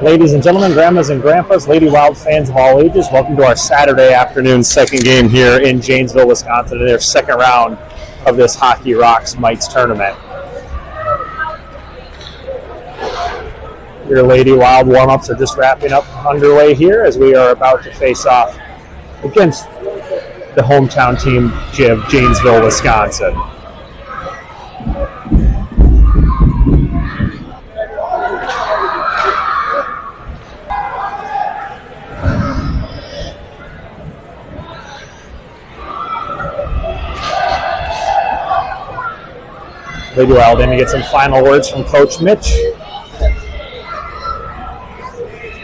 Ladies and gentlemen, grandmas and grandpas, Lady Wild fans of all ages, welcome to our Saturday afternoon second game here in Janesville, Wisconsin, in their second round of this Hockey Rocks Mites tournament. Your Lady Wild warm-ups are just wrapping up underway here as we are about to face off against the hometown team of Janesville, Wisconsin. Lady Wild in to get some final words from Coach Mitch.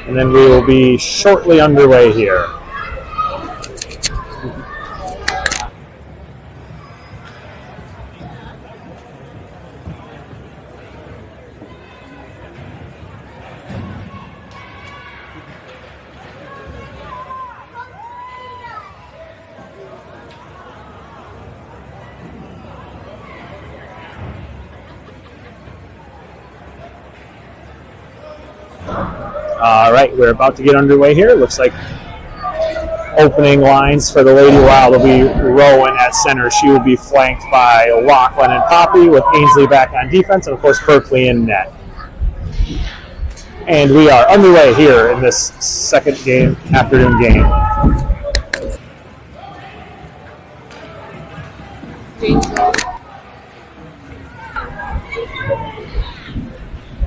And then we will be shortly underway here. All right, we're about to get underway here. Looks like opening lines for the Lady Wild will be Rowan at center. She will be flanked by Lachlan and Poppy with Ainsley back on defense, and of course Berkeley in net. And we are underway here in this second afternoon game.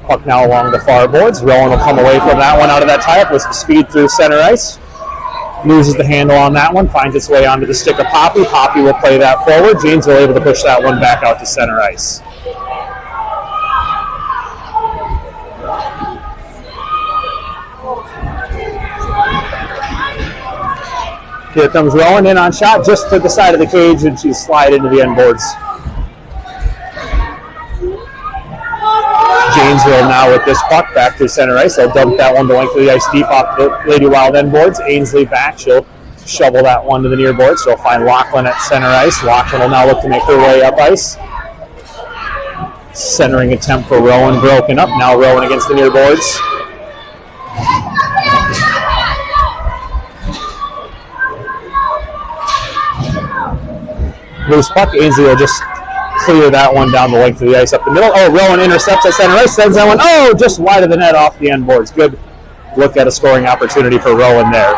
Puck now along the far boards. Rowan will come away from that one out of that tie-up with some speed through center ice. Loses the handle on that one, finds its way onto the stick of Poppy. Poppy will play that forward. Janesville able to push that one back out to center ice. Here comes Rowan in on shot just to the side of the cage, and she's slid into the end boards. Janesville now with this puck back to center ice. They'll dump that one the length of the ice deep off the Lady Wild end boards. Ainsley back. She'll shovel that one to the near boards. She'll find Lachlan at center ice. Lachlan will now look to make her way up ice. Centering attempt for Rowan broken up. Now Rowan against the near boards. Loose puck. Ainsley will just clear that one down the length of the ice up the middle. Oh, Rowan intercepts at center ice, sends that one. Oh, just wide of the net off the end boards. Good look at a scoring opportunity for Rowan there.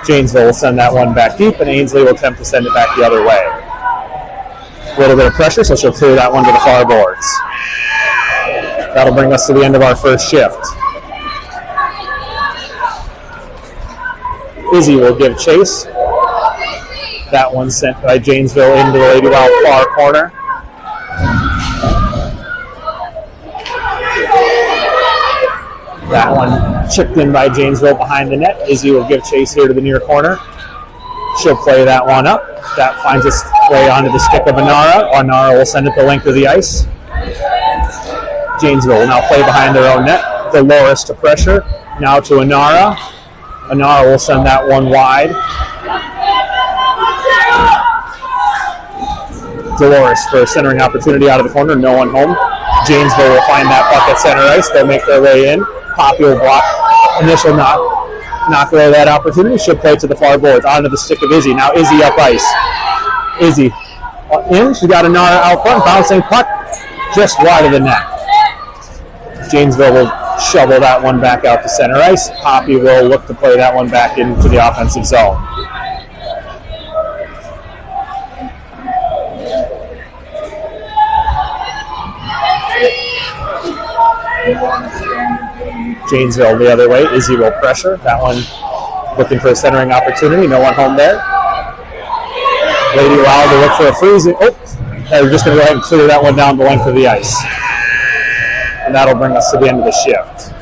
Janesville will send that one back deep, and Ainsley will attempt to send it back the other way. A little bit of pressure, so she'll clear that one to the far boards. That'll bring us to the end of our first shift. Izzy will give chase. That one sent by Janesville into the Lady Wild far corner. That one chipped in by Janesville behind the net. Izzy will give chase here to the near corner. She'll play that one up. That finds its way onto the stick of Anara. Anara will send it the length of the ice. Janesville will now play behind their own net. Dolores to pressure. Now to Anara. Anara will send that one wide. Dolores for a centering opportunity out of the corner. No one home. Janesville will find that puck at center ice. They'll make their way in. Poppy will block initial knock away that opportunity. She'll play to the far boards onto the stick of Izzy. Now Izzy up ice. Izzy in. She got Anara out front. Bouncing puck just wide of the net. Janesville will shovel that one back out to center ice. Poppy will look to play that one back into the offensive zone. Janesville the other way. Izzy will pressure. That one looking for a centering opportunity. No one home there. Lady Wild to look for a freezing. Oh, they're just going to go ahead and clear that one down the length of the ice. And that'll bring us to the end of the shift.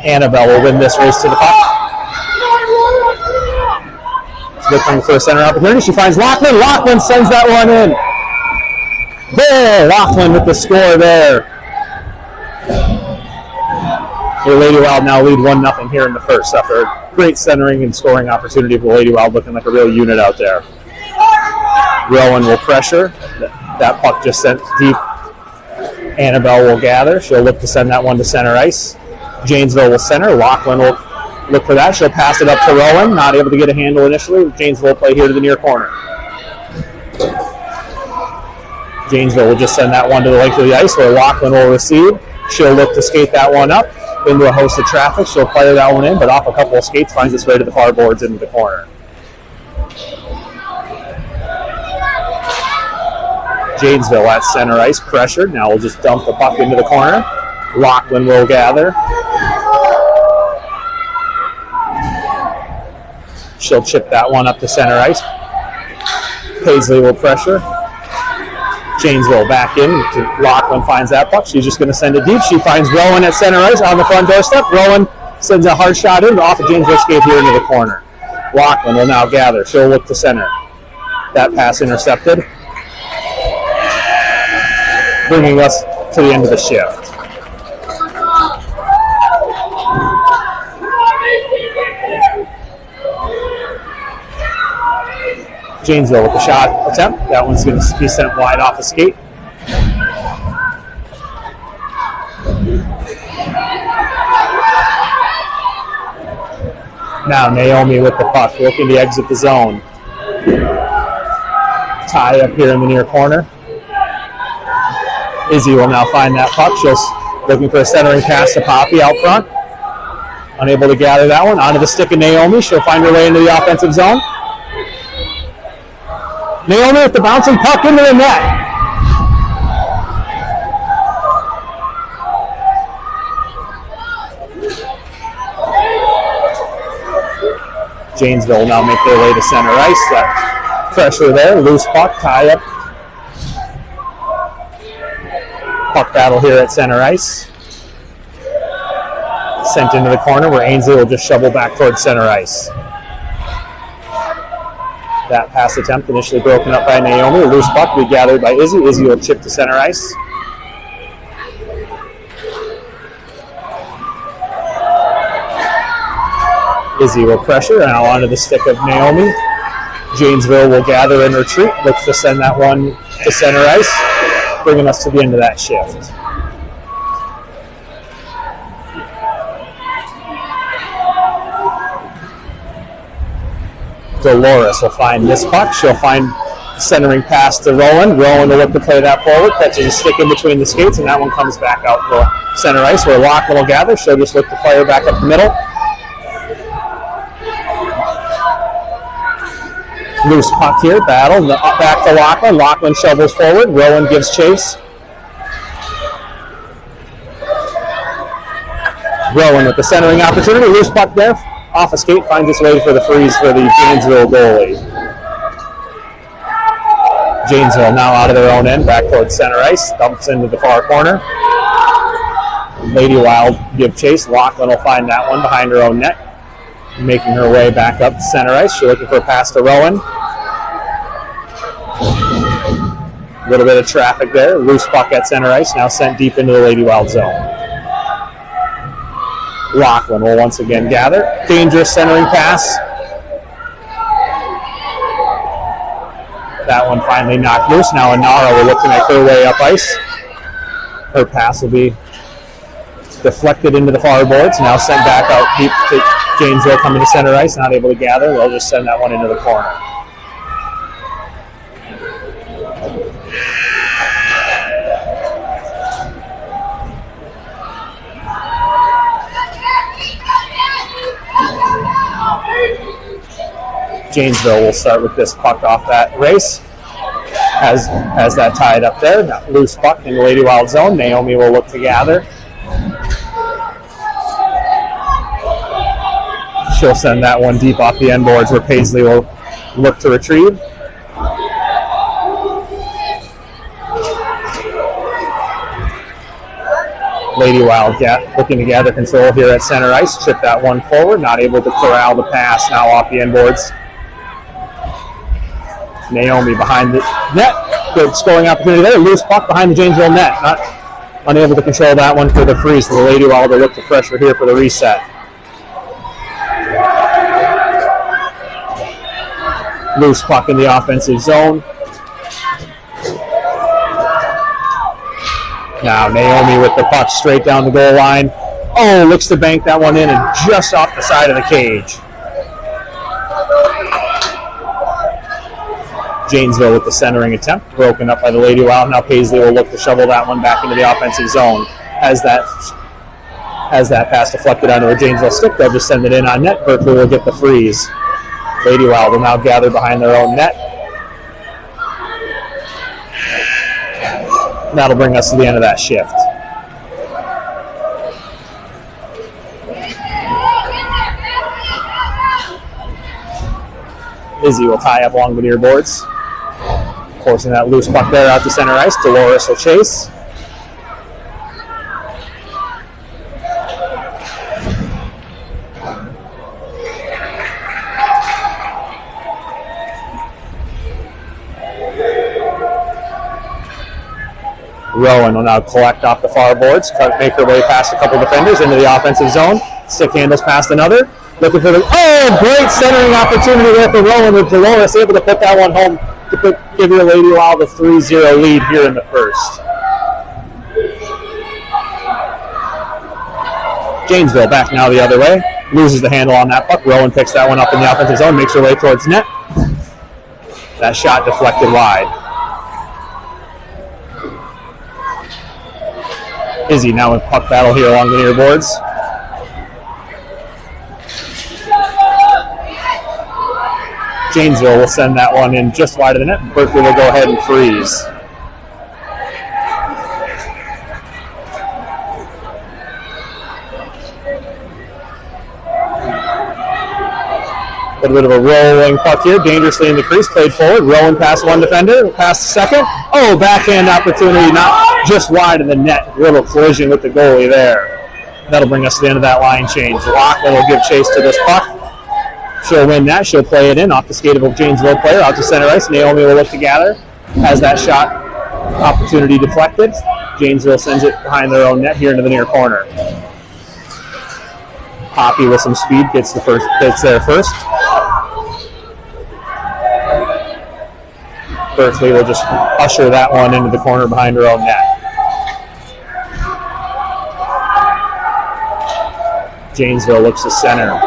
Annabelle will win this race to the puck. Looking for a center opportunity. She finds Lachlan. Lachlan sends that one in. There, Lachlan with the score there. The Lady Wild now lead 1-0 here in the first after a great centering and scoring opportunity for the Lady Wild, looking like a real unit out there. Rowan will pressure. That puck just sent deep. Annabelle will gather. She'll look to send that one to center ice. Janesville will center. Lachlan will look for that. She'll pass it up to Rowan. Not able to get a handle initially. Janesville will play here to the near corner. Janesville will just send that one to the length of the ice where Lachlan will receive. She'll look to skate that one up into a host of traffic. She'll fire that one in, but off a couple of skates finds its way to the far boards into the corner. Janesville at center ice, pressured. Now we'll just dump the puck into the corner. Lachlan will gather. She'll chip that one up to center ice. Paisley will pressure. Janesville back in. Lachlan finds that puck. She's just going to send it deep. She finds Rowan at center ice on the front doorstep. Rowan sends a hard shot in off of Janesville skate here into the corner. Lachlan will now gather. She'll look to center. That pass intercepted. Bringing us to the end of the shift. Janesville with the shot attempt. That one's going to be sent wide off the skate. Now Naomi with the puck, looking to exit the zone. Tie up here in the near corner. Izzy will now find that puck. She's looking for a centering pass to Poppy out front. Unable to gather that one. Onto the stick of Naomi. She'll find her way into the offensive zone. Naomi with the bouncing puck into the net. Janesville will now make their way to center ice. That pressure there, loose puck, tie up. Puck battle here at center ice. Sent into the corner where Ainsley will just shovel back towards center ice. That pass attempt initially broken up by Naomi. A loose puck will be gathered by Izzy. Izzy will chip to center ice. Izzy will pressure. Now onto the stick of Naomi. Janesville will gather and retreat. Looks to send that one to center ice, bringing us to the end of that shift. Dolores will find this puck. She'll find centering pass to Rowan. Rowan will look to play that forward. Catches a stick in between the skates, and that one comes back out to center ice where Lachlan will gather. She'll just look to fire back up the middle. Loose puck here. Battle. Back to Lachlan. Lachlan shovels forward. Rowan gives chase. Rowan with the centering opportunity. Loose puck there. Off a skate. Finds its way for the freeze for the Janesville goalie. Janesville now out of their own end. Back towards center ice. Dumps into the far corner. Lady Wild give chase. Lachlan will find that one behind her own net. Making her way back up to center ice. She's looking for a pass to Rowan. A little bit of traffic there. Loose puck at center ice. Now sent deep into the Lady Wild zone. Lachlan will once again gather. Dangerous centering pass. That one finally knocked loose. Now Inara will look to make her way up ice. Her pass will be deflected into the far boards. Now sent back out deep to Janesville coming to center ice. Not able to gather. They'll just send that one into the corner. Janesville will start with this puck off that race. Has that tied up there. Now, loose puck in the Lady Wild zone. Naomi will look to gather. She'll send that one deep off the end boards where Paisley will look to retrieve. Lady Wild looking to gather control here at center ice. Chip that one forward. Not able to corral the pass now off the end boards. Naomi behind the net. Good scoring opportunity there. Loose puck behind the Janesville net. Unable to control that one for the freeze. So the Lady Wild will look to pressure here for the reset. Loose puck in the offensive zone. Now Naomi with the puck straight down the goal line. Oh, looks to bank that one in and just off the side of the cage. Janesville with the centering attempt, broken up by the Lady Wild. Now Paisley will look to shovel that one back into the offensive zone. As that pass deflected onto a Janesville stick, they'll just send it in on net. Berkeley will get the freeze. Lady Wild will now gather behind their own net. That'll bring us to the end of that shift. Izzy will tie up along the near boards. Forcing that loose puck there out to center ice. Dolores will chase. Rowan will now collect off the far boards, make her way past a couple defenders into the offensive zone. Stick handles past another. Looking for the great centering opportunity there for Rowan with Dolores able to put that one home to give your Lady Wild a 3-0 lead here in the first. Janesville back now the other way. Loses the handle on that puck. Rowan picks that one up in the offensive zone, makes her way towards net. That shot deflected wide. Izzy now in puck battle here along the near boards. Janesville will send that one in just wide of the net. Berkeley will go ahead and freeze. A little bit of a rolling puck here, dangerously in the crease, played forward. Rowan past one defender, past the second. Oh, backhand opportunity, not just wide of the net. Little collision with the goalie there. That'll bring us to the end of that line change. Lachlan will give chase to this puck. She'll win that. She'll play it in off the skate of a Janesville player out to center ice. Naomi will look to gather. Has that shot opportunity deflected. Janesville sends it behind their own net here into the near corner. Poppy with some speed gets there first. Berkeley will just usher that one into the corner behind her own net. Janesville looks to center.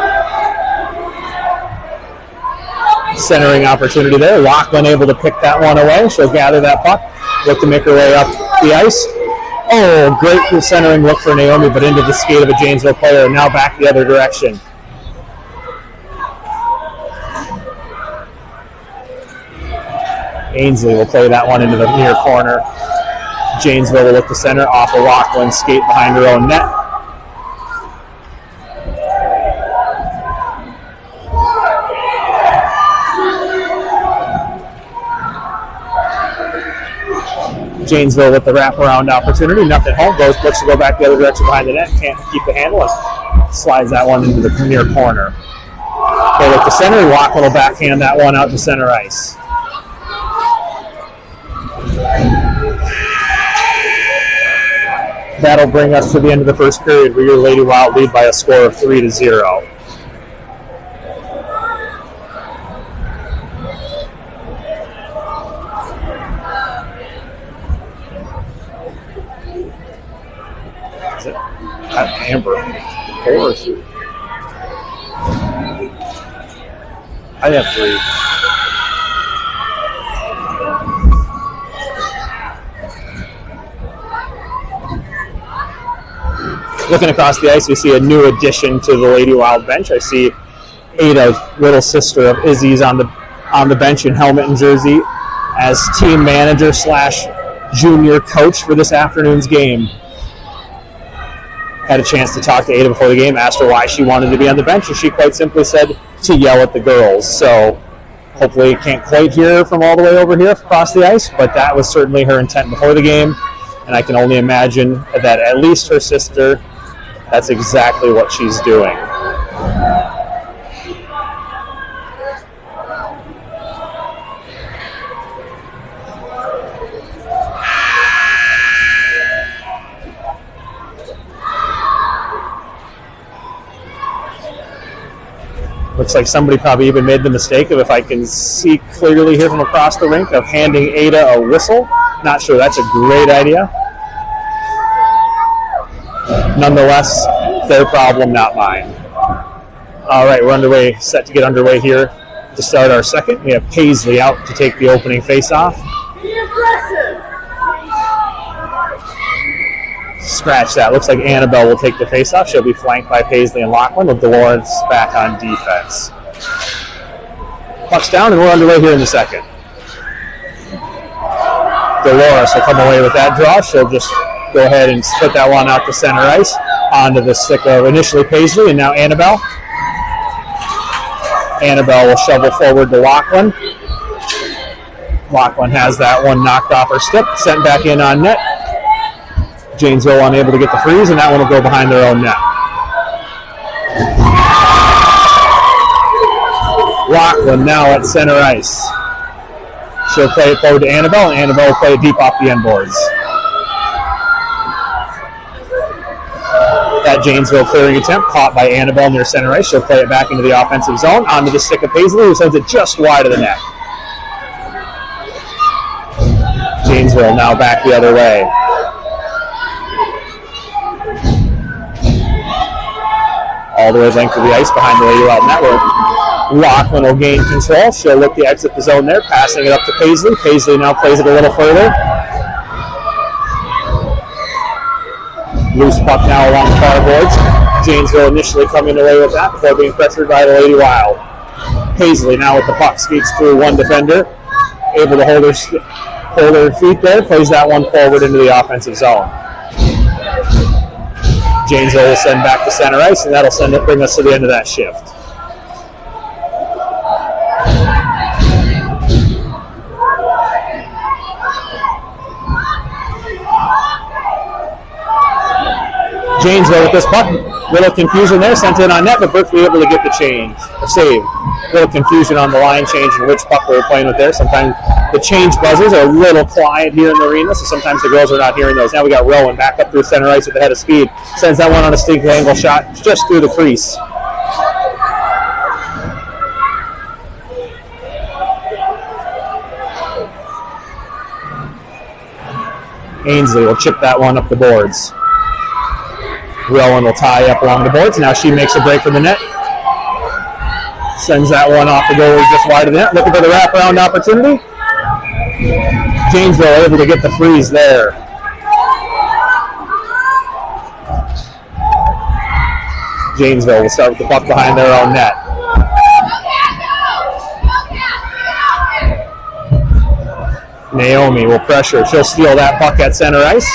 Centering opportunity there. Lachlan able to pick that one away. She'll gather that puck. Look to make her way up the ice. Oh, great centering look for Naomi, but into the skate of a Janesville player. Now back the other direction. Ainsley will play that one into the near corner. Janesville will look to center off of Lachlan, skate behind her own net. Janesville with the wraparound opportunity. Nothing home. Looks to go back the other direction behind the net. Can't keep the handle and slides that one into the near corner. They look to center. Lachlan will backhand that one out to center ice. That'll bring us to the end of the first period where your Lady Wild lead by a score of 3-0. Is it Amber? 4 or 3? I have 3. Looking across the ice, we see a new addition to the Lady Wild bench. I see Ada, little sister of Izzy's, on the bench in helmet and jersey as team manager / junior coach for this afternoon's game. Had a chance to talk to Ada before the game, asked her why she wanted to be on the bench, and she quite simply said to yell at the girls. So hopefully you can't quite hear from all the way over here across the ice, but that was certainly her intent before the game, and I can only imagine that at least her sister, that's exactly what she's doing. Looks like somebody probably even made the mistake of, if I can see clearly here from across the rink, of handing Ada a whistle. Not sure that's a great idea. Nonetheless, their problem, not mine. All right, we're underway, set to get underway here to start our second. We have Paisley out to take the opening face-off. Scratch that. Looks like Annabelle will take the face-off. She'll be flanked by Paisley and Lachlan, with Dolores back on defense. Puck's down, and we're underway here in the second. Dolores will come away with that draw. She'll just go ahead and split that one out to center ice onto the stick of initially Paisley and now Annabelle. Annabelle will shovel forward to Lachlan. Lachlan has that one knocked off her stick, sent back in on net. Janesville unable to get the freeze, and that one will go behind their own net. Lachlan now at center ice. She'll play it forward to Annabelle, and Annabelle will play it deep off the end boards. That Janesville clearing attempt caught by Annabelle near center ice. She'll play it back into the offensive zone onto the stick of Paisley, who sends it just wide of the net. Janesville now back the other way. All the way length of the ice behind the Lady Wild network. Lachlan will gain control. She'll look to exit the zone there, passing it up to Paisley. Paisley now plays it a little further. Loose puck now along the far boards. Janesville initially coming away with that before being pressured by the Lady Wild. Paisley now with the puck, skates through one defender, able to hold her feet there, plays that one forward into the offensive zone. Janesville will send back to center ice, and that'll bring us to the end of that shift. Janesville with this puck. Little confusion there, sent in on net, but Berkeley able to get the save. Little confusion on the line change and which puck we were playing with there. Sometimes the change buzzers are a little quiet here in the arena, so sometimes the girls are not hearing those. Now we got Rowan back up through center ice with the head of speed. Sends that one on a stick angle shot just through the crease. Ainsley will chip that one up the boards. Rowan will tie up along the boards. Now she makes a break for the net. Sends that one off the goalie just wide of the net. Looking for the wraparound opportunity. Janesville able to get the freeze there. Janesville will start with the puck behind their own net. Naomi will pressure. She'll steal that puck at center ice.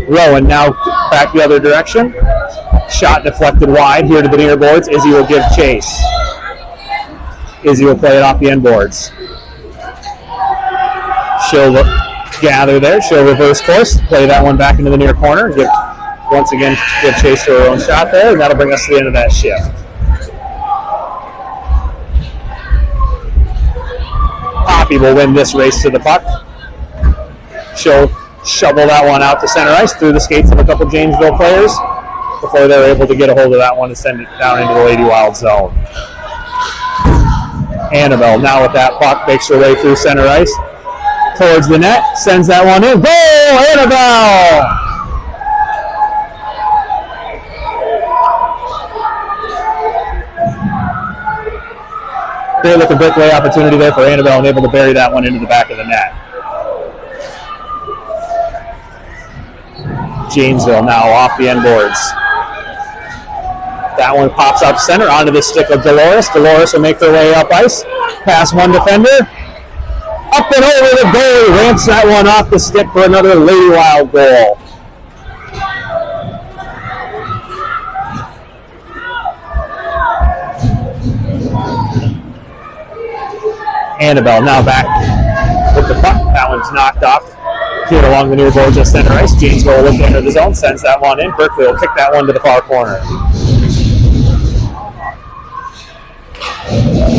Rowan now back the other direction. Shot deflected wide here to the near boards. Izzy will give chase. Izzy will play it off the end boards. She'll gather there. She'll reverse course. Play that one back into the near corner. Once again, give chase to her own shot there, and that'll bring us to the end of that shift. Poppy will win this race to the puck. She'll shovel that one out to center ice through the skates of a couple Janesville players before they're able to get a hold of that one and send it down into the Lady Wild zone. Annabelle now with that puck makes her way through center ice towards the net, sends that one in. Goal, Annabelle! Great looking breakaway opportunity there for Annabelle and able to bury that one into the back of the net. Janesville now off the end boards. That one pops up center onto the stick of Dolores. Dolores will make her way up ice. Past one defender. Up and over the goalie. Ramps that one off the stick for another Lady Wild goal. Annabelle now back with the puck. That one's knocked off here along the near boards of center ice. Janesville will look into the zone, sends that one in. Berkeley will kick that one to the far corner.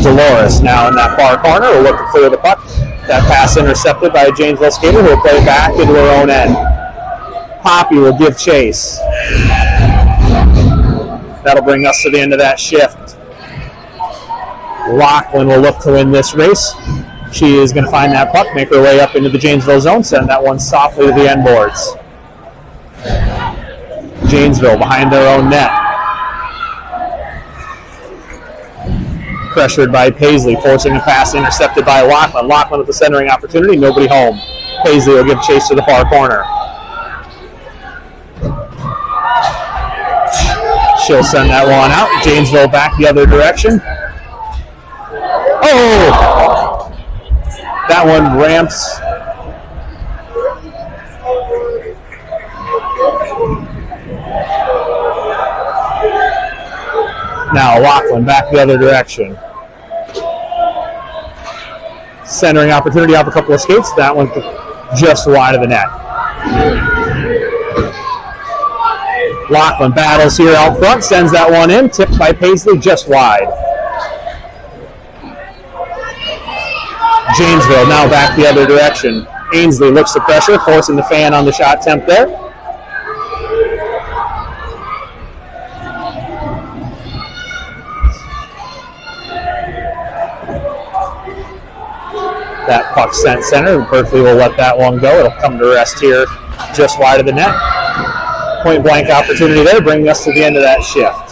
Dolores now in that far corner will look to clear the puck. That pass intercepted by a Janesville skater who will play back into her own end. Poppy will give chase. That'll bring us to the end of that shift. Lachlan will look to win this race. She is going to find that puck, make her way up into the Janesville zone, send that one softly to the end boards. Janesville behind their own net. Pressured by Paisley, forcing a pass intercepted by Lachlan. Lachlan with the centering opportunity, nobody home. Paisley will give chase to the far corner. She'll send that one out. Janesville back the other direction. Oh! That one ramps. Now Lachlan back the other direction. Centering opportunity off a couple of skates. That one just wide of the net. Lachlan battles here out front. Sends that one in. Tipped by Paisley just wide. Janesville now back the other direction. Ainsley looks to pressure, forcing the fan on the shot attempt there. That puck sent center. Berkeley will let that one go. It'll come to rest here just wide of the net. Point blank opportunity there, bringing us to the end of that shift.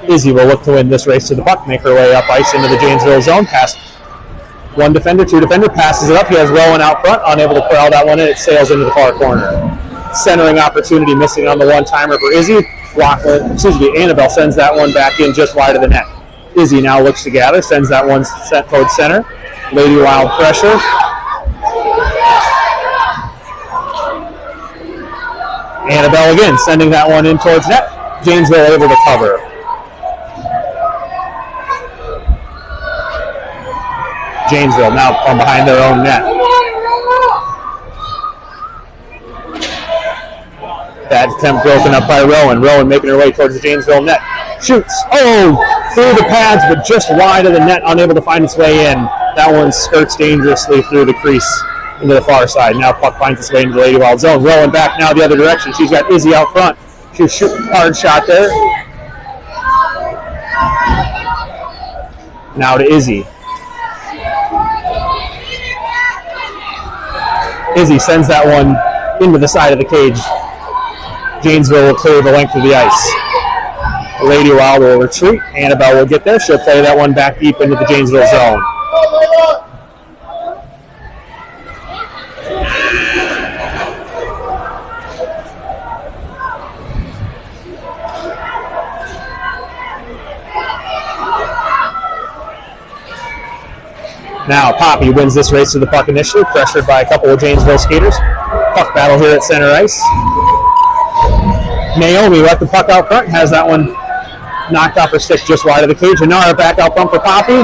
Izzy will look to win this race to the puck, make her way up ice into the Janesville zone. Past one defender, two defender, passes it up. He has Rowan out front, unable to corral that one in. It sails into the far corner. Centering opportunity missing on the one-timer for Izzy. Annabelle sends that one back in just wide of the net. Izzy now looks to gather, sends that one set towards center. Lady Wild pressure. Annabelle again, sending that one in towards net. Janesville able to cover. Janesville now from behind their own net. That attempt broken up by Rowan. Rowan making her way towards the Janesville net. Shoots. Oh! Through the pads, but just wide of the net, unable to find its way in. That one skirts dangerously through the crease into the far side. Now puck finds its way into the Lady Wild zone. Rowan back now the other direction. She's got Izzy out front. She's shooting a hard shot there. Now to Izzy. Izzy sends that one into the side of the cage. Janesville will clear the length of the ice. Lady Wild will retreat. Annabelle will get there. She'll play that one back deep into the Janesville zone. Now Poppy wins this race to the puck initially, pressured by a couple of Janesville skaters. Puck battle here at center ice. Naomi let the puck out front, has that one knocked off her stick just wide of the cage. Anara back out front for Poppy.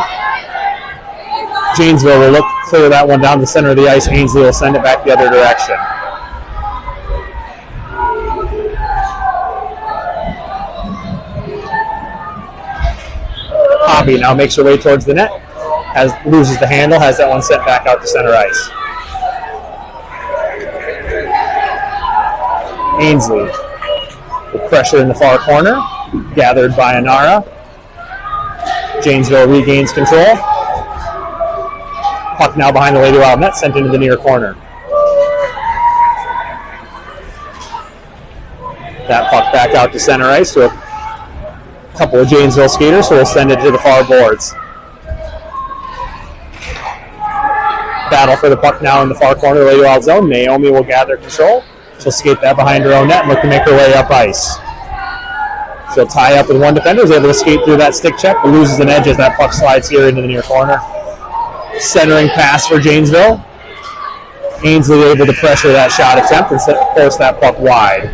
Janesville will look to clear that one down the center of the ice. Ainsley will send it back the other direction. Poppy now makes her way towards the net. Loses the handle, has that one sent back out to center ice. Ainsley with pressure in the far corner, gathered by Anara. Janesville regains control. Puck now behind the Lady Wild net, sent into the near corner. That puck back out to center ice to a couple of Janesville skaters who will send it to the far boards. Battle for the puck now in the far corner of the Lady Wild zone. Naomi will gather control. She'll skate that behind her own net and look to make her way up ice. She'll tie up with one defender, is able to skate through that stick check, but loses an edge as that puck slides here into the near corner. Centering pass for Janesville. Ainsley able to pressure that shot attempt and force that puck wide.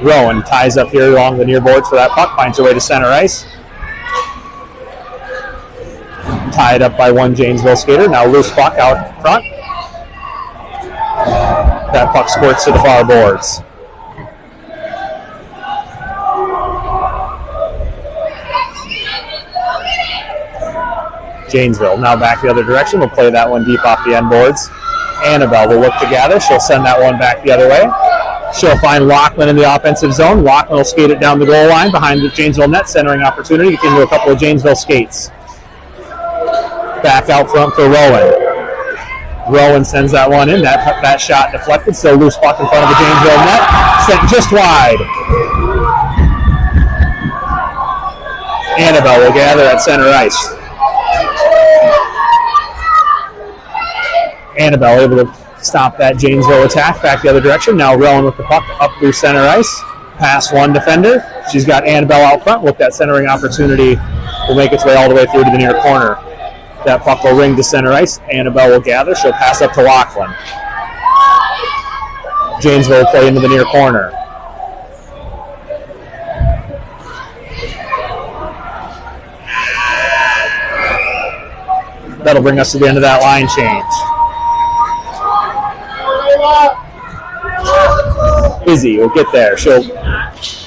Rowan ties up here along the near boards for that puck, finds her way to center ice. Tied up by one Janesville skater, now loose puck out front. That puck squirts to the far boards. Janesville now back the other direction. We'll play that one deep off the end boards. Annabelle will look to gather. She'll send that one back the other way. She'll find Lachlan in the offensive zone. Lachlan will skate it down the goal line behind the Janesville net, centering opportunity into a couple of Janesville skates. Back out front for Rowan. Rowan sends that one in. That shot deflected. Still loose puck in front of the Janesville net. Sent just wide. Annabelle will gather at center ice. Annabelle able to stop that Janesville attack back the other direction. Now Rowan with the puck up through center ice. Past one defender. She's got Annabelle out front. Look, that centering opportunity will make its way all the way through to the near corner. That puck will ring to center ice. Annabelle will gather. She'll pass up to Lachlan. Janesville will play into the near corner. That'll bring us to the end of that line change. Izzy will get there. She'll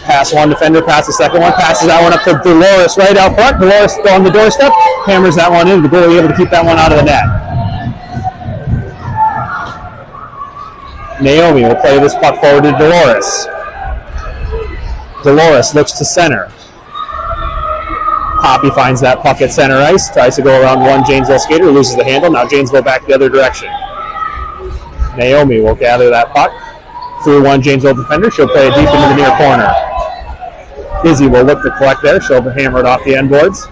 pass one defender, pass the second one, passes that one up to Dolores right out front. Dolores on the doorstep, hammers that one in. The goalie able to keep that one out of the net. Naomi will play this puck forward to Dolores. Dolores looks to center. Poppy finds that puck at center ice, tries to go around one Janesville skater, loses the handle. Now Janesville back the other direction. Naomi will gather that puck through one Janesville defender. She'll play it deep into the near corner. Izzy will look to collect there. She'll hammer it off the end boards.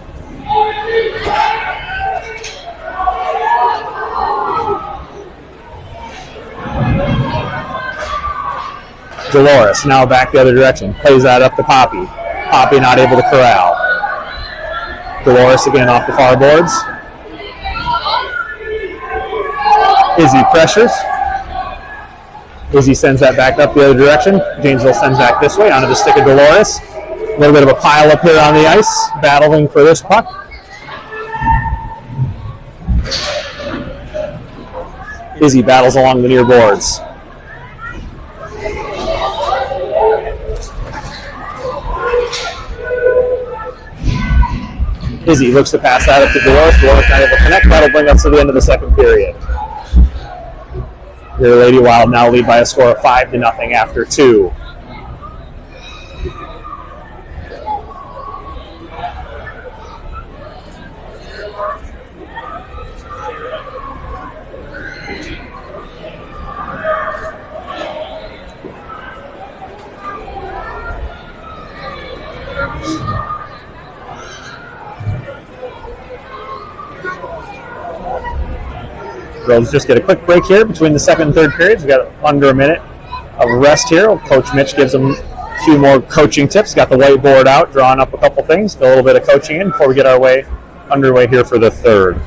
Dolores now back the other direction. Plays that up to Poppy. Poppy not able to corral. Dolores again off the far boards. Izzy pressures. Izzy sends that back up the other direction. Janesville sends back this way onto the stick of Dolores. A little bit of a pile up here on the ice, battling for this puck. Izzy battles along the near boards. Izzy looks to pass that up to Dolores. Dolores not able to connect. That'll bring us to the end of the second period. Your Lady Wild now lead by a score of 5-0 after 2. Girls just get a quick break here between the second and third periods. We've got under a minute of rest here. Coach Mitch gives them a few more coaching tips. Got the whiteboard out, drawing up a couple things, a little bit of coaching in before we get our way underway here for the third.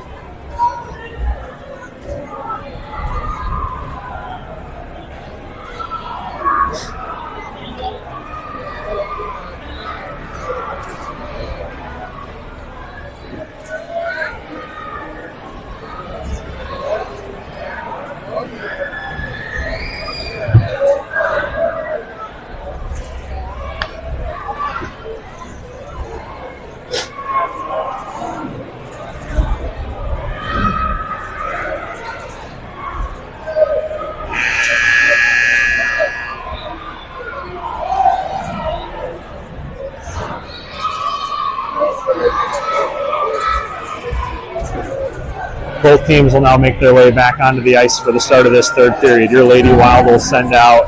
Both teams will now make their way back onto the ice for the start of this third period. Your Lady Wild will send out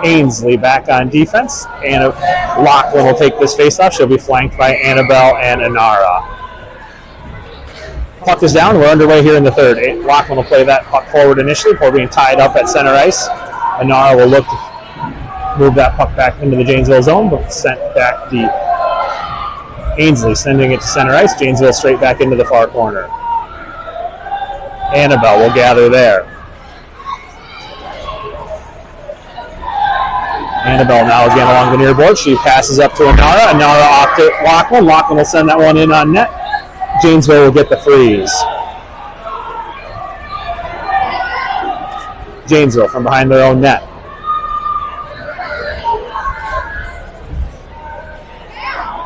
Ainsley back on defense. Anna Lachlan will take this faceoff. She'll be flanked by Annabelle and Anara. Puck is down. We're underway here in the third. Lachlan will play that puck forward initially before being tied up at center ice. Anara will look to move that puck back into the Janesville zone, but sent back deep. Ainsley sending it to center ice. Janesville straight back into the far corner. Annabelle will gather there. Annabelle now again along the near board. She passes up to Anara. Anara off to Lachlan. Lachlan will send that one in on net. Janesville will get the freeze. Janesville from behind their own net.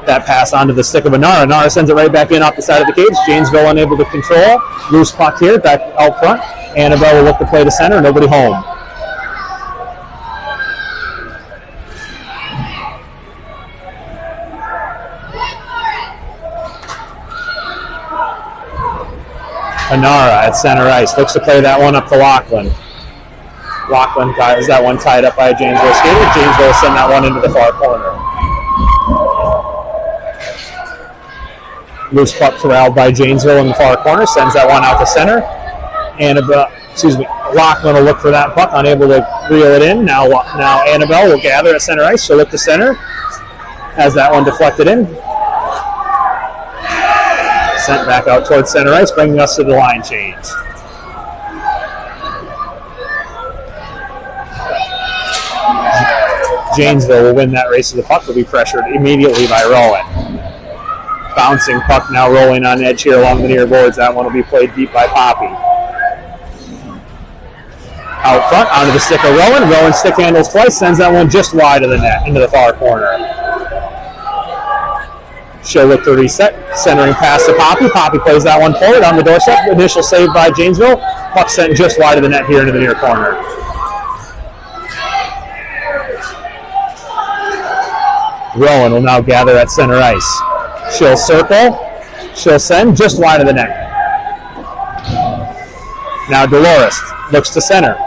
That pass onto the stick of Anara. Anara sends it right back in off the side of the cage. Janesville unable to control. Loose puck here, back out front. Annabelle will look to play to center. Nobody home. Anara at center ice. Looks to play that one up to Lachlan. Lachlan has that one tied up by a Janesville skater. Janesville will send that one into the far corner. Loose puck corralled by Janesville in the far corner. Sends that one out to center. Lachlan will look for that puck. Unable to reel it in. Now Annabelle will gather at center ice. She'll look to center. Has that one deflected in. Sent back out towards center ice, bringing us to the line change. Janesville will win that race to the puck. Will be pressured immediately by Rowan. Bouncing puck now rolling on edge here along the near boards. That one will be played deep by Poppy. Out front, onto the stick of Rowan. Rowan stick handles twice, sends that one just wide of the net, into the far corner. She'll look to reset, centering pass to Poppy. Poppy plays that one forward on the doorstep. Initial save by Janesville. Puck sent just wide of the net here into the near corner. Rowan will now gather at center ice. She'll circle. She'll send just wide of the net. Now Dolores looks to center.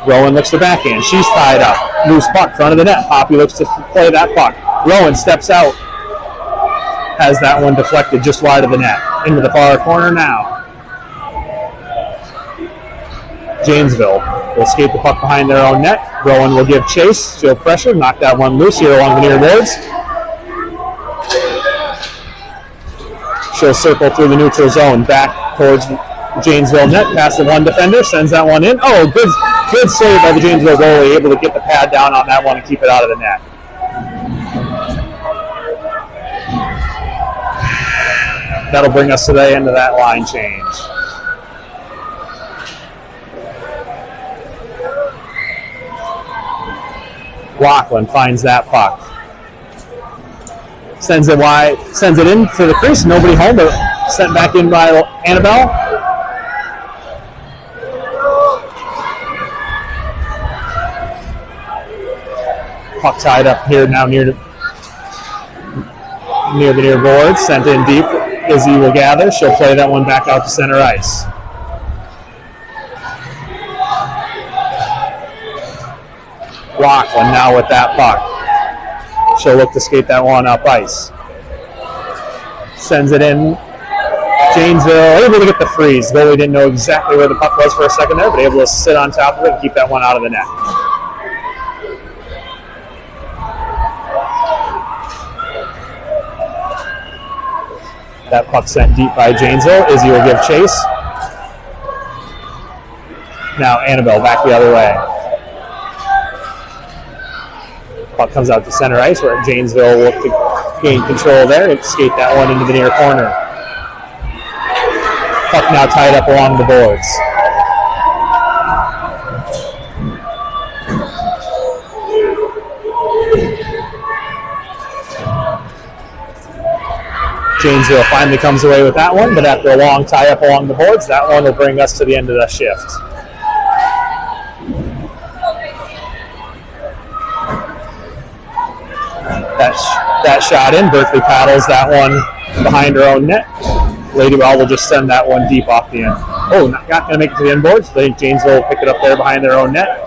Rowan looks to backhand. She's tied up. Loose puck, front of the net. Poppy looks to play that puck. Rowan steps out. Has that one deflected just wide of the net. Into the far corner now. Janesville will skate the puck behind their own net. Rowan will give chase. She'll pressure. Knock that one loose here along the near boards. She'll circle through the neutral zone. Back towards Janesville net. Past the one defender. Sends that one in. Oh, good save by the Janesville goalie. Able to get the pad down on that one and keep it out of the net. That'll bring us to the end of that line change. Lachlan finds that puck. Sends it wide, sends it in for the crease. Nobody home, but sent back in by Annabelle. Puck tied up here now near the near board. Sent in deep. Izzy will gather. She'll play that one back out to center ice. Lachlan now with that puck. She'll look to skate that one up ice. Sends it in Janesville able to get the freeze. Goalie didn't know exactly where the puck was for a second there, but able to sit on top of it and keep that one out of the net. That puck sent deep by Janesville. Izzy will give chase. Now Annabelle back the other way. Puck comes out to center ice where Janesville will look to gain control there and skate that one into the near corner. Puck now tied up along the boards. Janesville finally comes away with that one, but after a long tie-up along the boards, that one will bring us to the end of the shift. That shot in. Berkeley paddles that one behind her own net. Lady Ball will just send that one deep off the end. Oh, not going to make it to the end boards. I think Janesville will pick it up there behind their own net.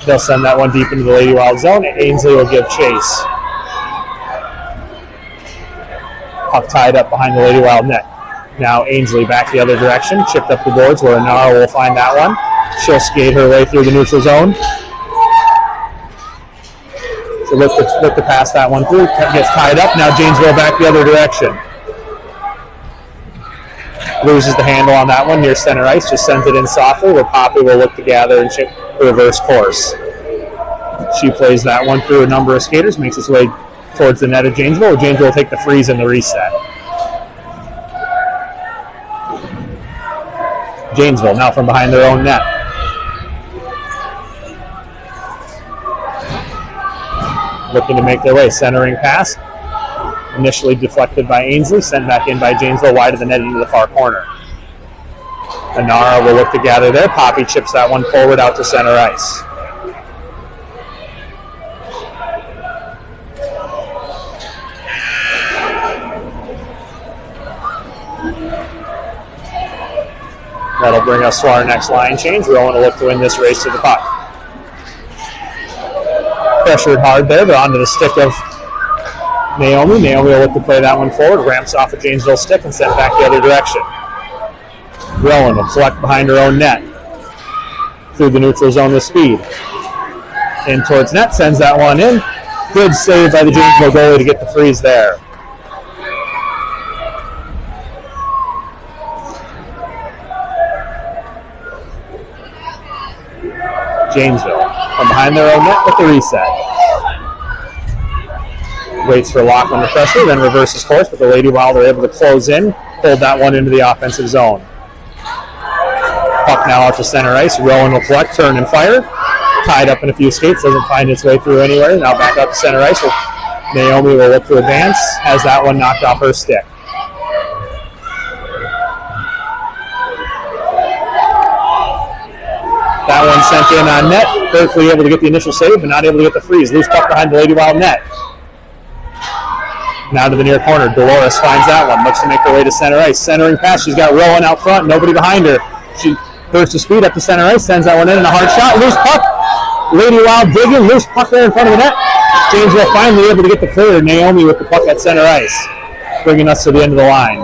They'll send that one deep into the Lady Wild zone, and Ainsley will give chase. Puck tied up behind the Lady Wild net. Now Ainsley back the other direction, chipped up the boards where Nara will find that one. She'll skate her way through the neutral zone. So look to pass that one through. Gets tied up. Now Janesville back the other direction. Loses the handle on that one near center ice. Just sends it in softly where Poppy will look to gather and reverse course. She plays that one through a number of skaters. Makes its way towards the net of Janesville. Janesville will take the freeze in the reset. Janesville now from behind their own net. Looking to make their way. Centering pass. Initially deflected by Ainsley. Sent back in by Janesville wide of the net into the far corner. Anara will look to gather there. Poppy chips that one forward out to center ice. That'll bring us to our next line change. Rowan will look to win this race to the puck. Pressured hard there, but onto the stick of Naomi. Naomi will look to play that one forward. Ramps off a Janesville stick and sent back the other direction. Rowan will collect behind her own net. Through the neutral zone with speed. In towards net, sends that one in. Good save by the Janesville goalie to get the freeze there. Janesville from behind their own net with the reset. Waits for lock under pressure, then reverses course, but the Lady Wild are able to close in, hold that one into the offensive zone. Puck now out to center ice. Rowan will collect, turn, and fire. Tied up in a few skates, doesn't find its way through anywhere. Now back up to center ice. Naomi will look to advance, has that one knocked off her stick. That one sent in on net. Berkeley able to get the initial save, but not able to get the freeze. Loose puck behind the Lady Wild net. Now to the near corner. Dolores finds that one. Looks to make her way to center ice. Centering pass. She's got Rowan out front. Nobody behind her. She bursts to speed up to center ice. Sends that one in and a hard shot. Loose puck. Lady Wild digging. Loose puck there in front of the net. Janesville finally able to get the clear. Naomi with the puck at center ice. Bringing us to the end of the line.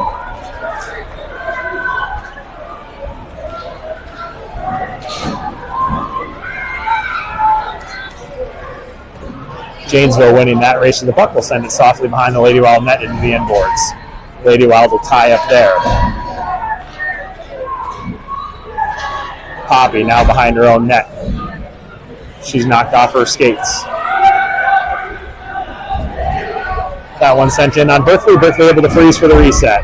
Janesville winning that race to the puck will send it softly behind the Lady Wild net into the end boards. Lady Wild will tie up there. Poppy now behind her own net. She's knocked off her skates. That one sent in on Berkeley. Berkeley able to freeze for the reset.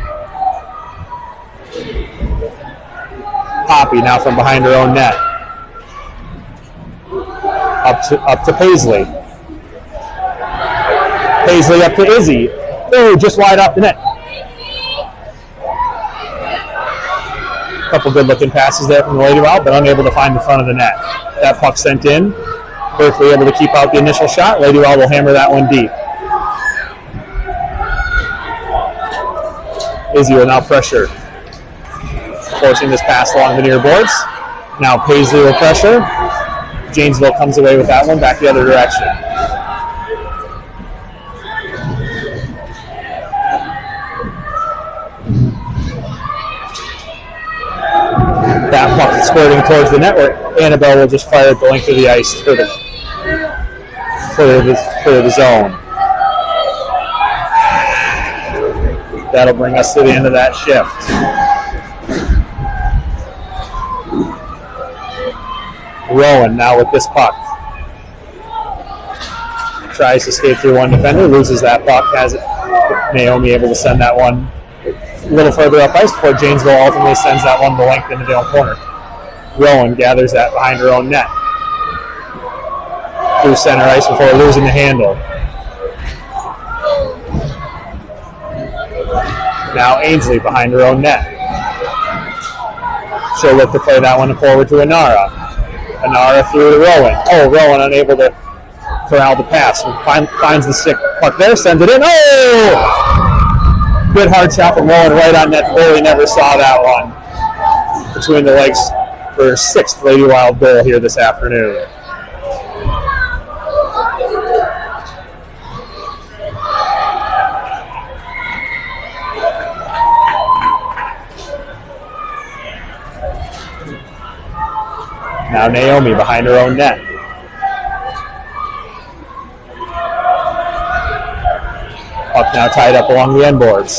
Poppy now from behind her own net. Up to Paisley. Paisley up to Izzy. Oh, just wide off the net. A couple good-looking passes there from the Lady Wild, but unable to find the front of the net. That puck sent in. Berkeley able to keep out the initial shot. Lady Wild will hammer that one deep. Izzy will now pressure. Forcing this pass along the near boards. Now Paisley will pressure. Janesville comes away with that one back the other direction. That puck squirting towards the net where Annabelle will just fire it the length of the ice for the zone. That'll bring us to the end of that shift. Rowan now with this puck. Tries to skate through one defender, loses that puck, has it. Naomi able to send that one a little further up ice before Janesville ultimately sends that one the length into the own corner. Rowan gathers that behind her own net. Through center ice before losing the handle. Now Ainsley behind her own net. She'll look to play that one forward to Inara. Inara through to Rowan. Oh, Rowan unable to corral the pass. Finds the stick puck there, sends it in. Oh! Good hard shot from Rowan right on net. Goalie never saw that one. Between the legs for her 6th Lady Wild goal here this afternoon. Now Naomi behind her own net. Puck now tied up along the end boards.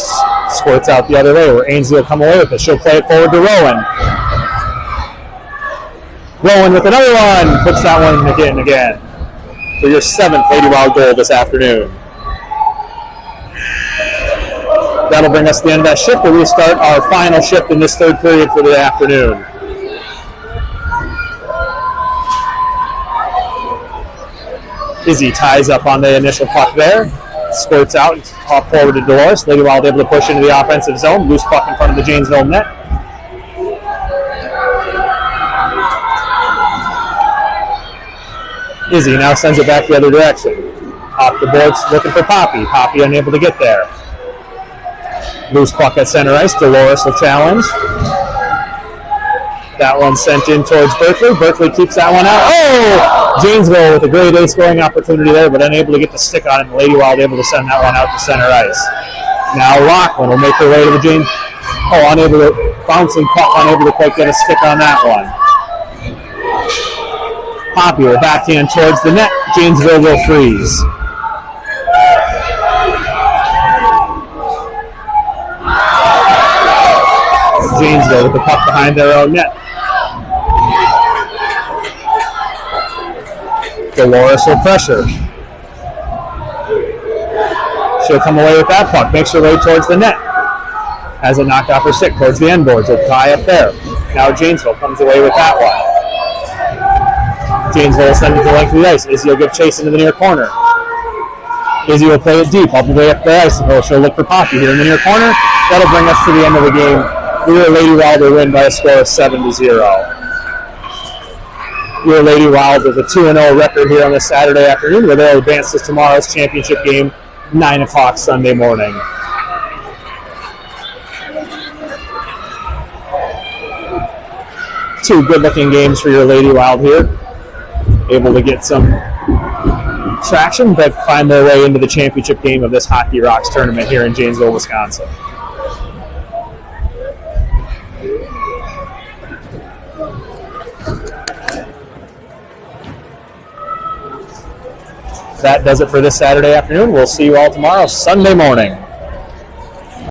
Squirts out the other way where Ainsley will come away with it. She'll play it forward to Rowan. Rowan with another one. Puts that one again. For your 7th Lady Wild goal this afternoon. That'll bring us to the end of that shift where we start our final shift in this 3rd period for the afternoon. Izzy ties up on the initial puck there. Squirts out, off forward to Dolores. Lady Wild able to push into the offensive zone. Loose puck in front of the Janesville net. Izzy now sends it back the other direction. Off the boards, looking for Poppy. Poppy unable to get there. Loose puck at center ice. Dolores will challenge. That one sent in towards Berkeley. Berkeley keeps that one out. Oh! Janesville with a great ace scoring opportunity there, but unable to get the stick on it. And Lady Wild able to send that one out to center ice. Now Rockland will make her way to the James. Oh, unable to, bouncing puck, unable to quite get a stick on that one. Poppy will backhand towards the net. Janesville will freeze. Janesville with the puck behind their own net. Dolores will pressure. She'll come away with that puck. Makes her way towards the net. Has it knocked off her stick towards the end boards. Will tie up there. Now Janesville comes away with that one. Janesville will send it to the length of the ice. Izzy will give chase into the near corner. Izzy will play it deep all the way up the ice. She'll look for Poppy here in the near corner. That'll bring us to the end of the game. Your Lady Wild will win by a score of 7-0. Your Lady Wild with a 2-0 record here on this Saturday afternoon, where they'll advance to tomorrow's championship game, 9 o'clock Sunday morning. Two good-looking games for your Lady Wild here. Able to get some traction, but find their way into the championship game of this Hockey Rocks tournament here in Janesville, Wisconsin. That does it for this Saturday afternoon. We'll see you all tomorrow, Sunday morning.